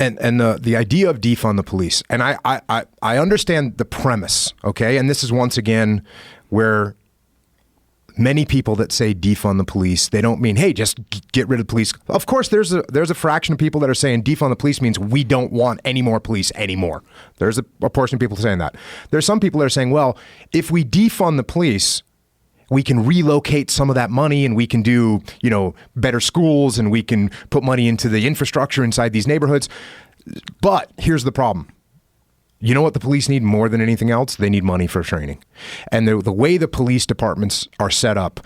And the idea of defund the police, and I understand the premise, okay? And this is once again where many people that say defund the police, they don't mean, hey, just get rid of the police. Of course, there's a fraction of people that are saying defund the police means we don't want any more police anymore. There's a portion of people saying that. There's some people that are saying, well, if we defund the police, we can relocate some of that money and we can do, better schools and we can put money into the infrastructure inside these neighborhoods. But here's the problem. You know what the police need more than anything else? They need money for training. And the way the police departments are set up,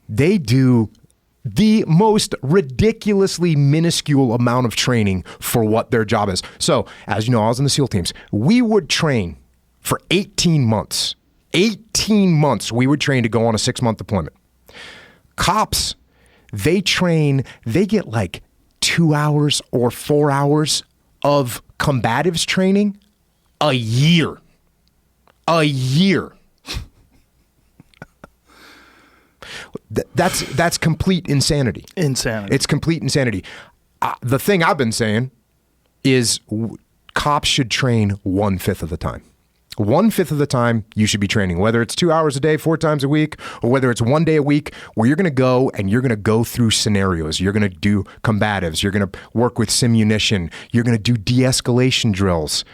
they do the most ridiculously minuscule amount of training for what their job is. So, as you know, I was in the SEAL teams. We would train for 18 months. 18 months we would train to go on a 6-month deployment. Cops, they get like 2 hours or 4 hours of combatives training a year. A year. That's complete insanity. Insanity. It's complete insanity. The thing I've been saying is cops should train 1/5 of the time. 1/5 of the time you should be training, whether it's 2 hours a day, 4 times a week, or whether it's 1 day a week where you're going to go and you're going to go through scenarios. You're going to do combatives. You're going to work with simunition. You're going to do de-escalation drills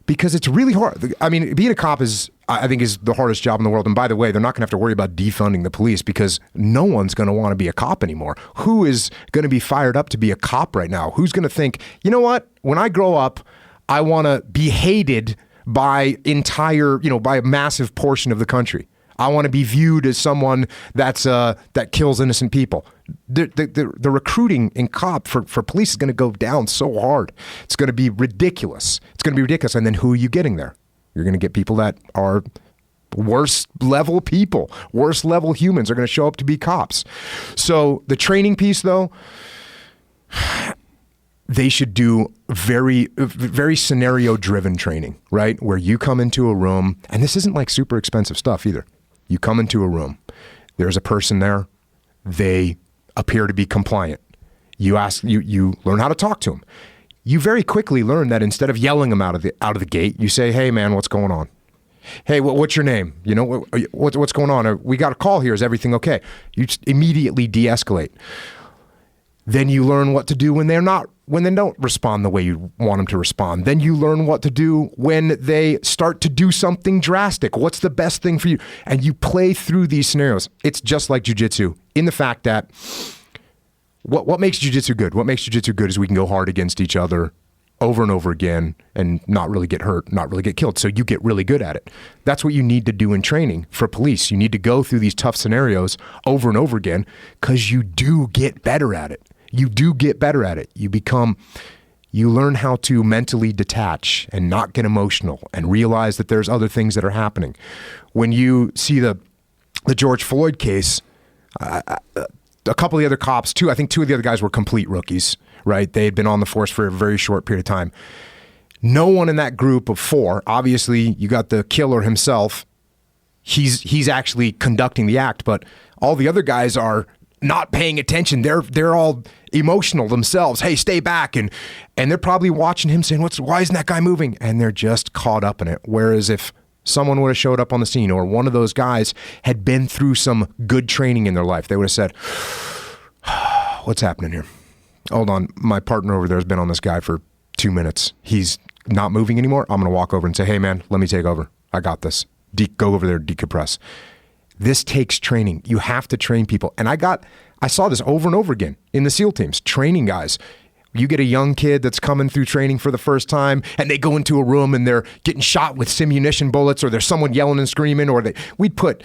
because it's really hard. I mean, being a cop I think is the hardest job in the world. And by the way, they're not going to have to worry about defunding the police because no one's going to want to be a cop anymore. Who is going to be fired up to be a cop right now? Who's going to think, you know what, when I grow up, I want to be hated by by a massive portion of the country. I want to be viewed as someone that kills innocent people. The recruiting in cop for police is going to go down so hard. It's going to be ridiculous. And then who are you getting there? You're going to get people that are worse level people, worse level humans are going to show up to be cops. So the training piece, though, they should do very, very scenario-driven training, right? Where you come into a room, and this isn't like super expensive stuff either. You come into a room, there's a person there, they appear to be compliant. You learn how to talk to them. You very quickly learn that instead of yelling them out of the gate, you say, "Hey, man, what's going on? Hey, what's your name? What's going on? We got a call here. Is everything okay?" You just immediately de-escalate. Then you learn what to do when they don't respond the way you want them to respond. Then you learn what to do when they start to do something drastic. What's the best thing for you? And you play through these scenarios. It's just like jiu-jitsu in the fact that what makes jiu-jitsu good? What makes jiu-jitsu good is we can go hard against each other over and over again and not really get hurt, not really get killed. So you get really good at it. That's what you need to do in training for police. You need to go through these tough scenarios over and over again because you do get better at it. You do get better at it. You learn how to mentally detach and not get emotional and realize that there's other things that are happening. When you see the George Floyd case, a couple of the other cops, I think two of the other guys were complete rookies, right? They had been on the force for a very short period of time. No one in that group of 4, obviously you got the killer himself. He's actually conducting the act, but all the other guys are not paying attention. They're all emotional themselves. Hey, stay back. And they're probably watching him saying, why isn't that guy moving? And they're just caught up in it. Whereas if someone would have showed up on the scene or one of those guys had been through some good training in their life, they would have said, what's happening here? Hold on. My partner over there has been on this guy for 2 minutes. He's not moving anymore. I'm going to walk over and say, hey man, let me take over. I got this. Go over there, decompress. This takes training. You have to train people. And I saw this over and over again in the SEAL teams, training guys. You get a young kid that's coming through training for the first time and they go into a room and they're getting shot with simunition bullets, or there's someone yelling and screaming, or we'd put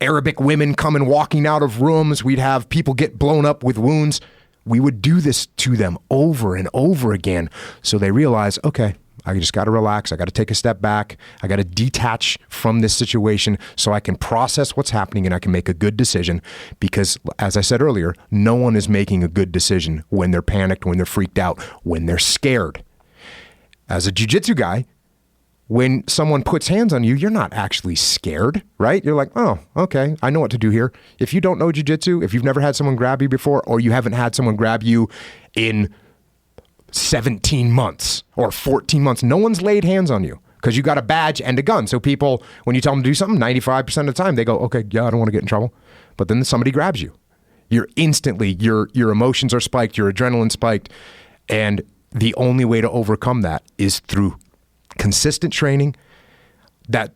Arabic women coming walking out of rooms. We'd have people get blown up with wounds. We would do this to them over and over again. So they realize, okay, I just got to relax. I got to take a step back. I got to detach from this situation so I can process what's happening and I can make a good decision. Because as I said earlier, no one is making a good decision when they're panicked, when they're freaked out, when they're scared. As a jiu-jitsu guy, when someone puts hands on you, you're not actually scared, right? You're like, oh, okay, I know what to do here. If you don't know jiu-jitsu, if you've never had someone grab you before, or you haven't had someone grab you in 17 months or 14 months. No one's laid hands on you because you got a badge and a gun. So people, when you tell them to do something, 95% of the time they go, okay, yeah, I don't want to get in trouble. But then somebody grabs you. You're instantly, your emotions are spiked, your adrenaline spiked. And the only way to overcome that is through consistent training that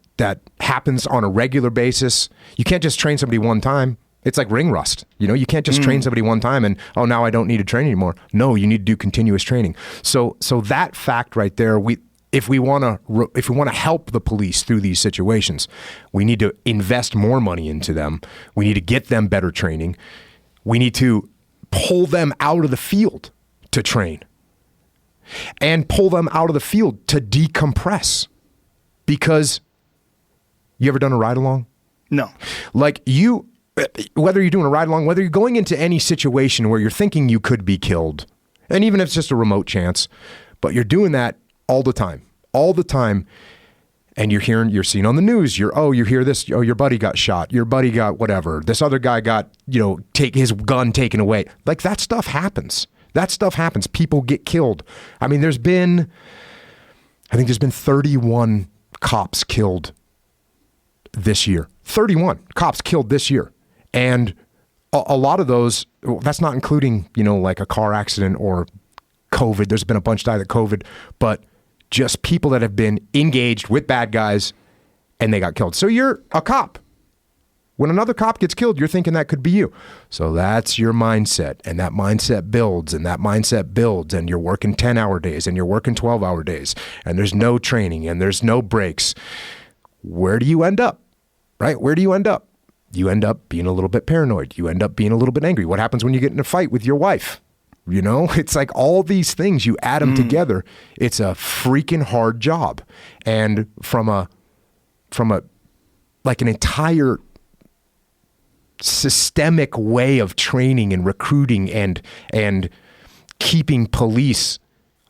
happens on a regular basis. You can't just train somebody one time. It's like ring rust. You can't just train somebody one time and, oh, now I don't need to train anymore. No, you need to do continuous training. So that fact right there, if we want to help the police through these situations, we need to invest more money into them. We need to get them better training. We need to pull them out of the field to train and pull them out of the field to decompress. Because you ever done a ride along? No. Like whether you're doing a ride along, whether you're going into any situation where you're thinking you could be killed, and even if it's just a remote chance, but you're doing that all the time, and you're seeing on the news, you hear this, your buddy got shot, your buddy got whatever, this other guy got, take his gun taken away. Like that stuff happens. People get killed. I mean, there's been 31 cops killed this year. 31 cops killed this year. And a lot of those, that's not including, like a car accident or COVID. There's been a bunch died of COVID, but just people that have been engaged with bad guys and they got killed. So you're a cop. When another cop gets killed, you're thinking that could be you. So that's your mindset, and that mindset builds, and you're working 10-hour days, and you're working 12-hour days, and there's no training, and there's no breaks. Where do you end up, right? Where do you end up? You end up being a little bit paranoid. You end up being a little bit angry. What happens when you get in a fight with your wife? It's like all these things, you add them together. It's a freaking hard job. And from an entire systemic way of training and recruiting and keeping police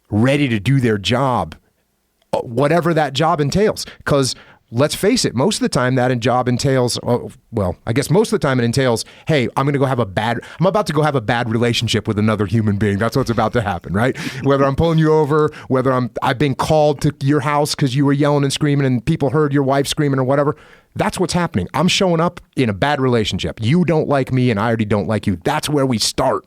ready to do their job, whatever that job entails. Because let's face it, most of the time that job entails, most of the time it entails, hey, I'm about to go have a bad relationship with another human being. That's what's about to happen, right? Whether I'm pulling you over, whether I've been called to your house because you were yelling and screaming and people heard your wife screaming or whatever. That's what's happening. I'm showing up in a bad relationship. You don't like me and I already don't like you. That's where we start.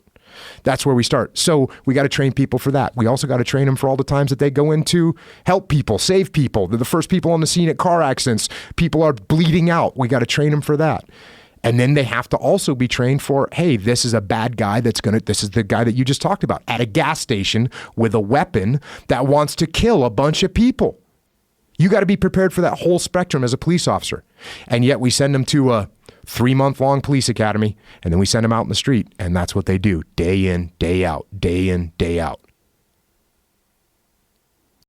So we got to train people for that. We also got to train them for all the times that they go in to help people, save people. They're the first people on the scene at car accidents. People are bleeding out. We got to train them for that. And then they have to also be trained for, hey, this is a bad guy this is the guy that you just talked about at a gas station with a weapon that wants to kill a bunch of people. You got to be prepared for that whole spectrum as a police officer. And yet we send them to a 3-month-long police academy, and then we send them out in the street, and that's what they do day in, day out, day in, day out.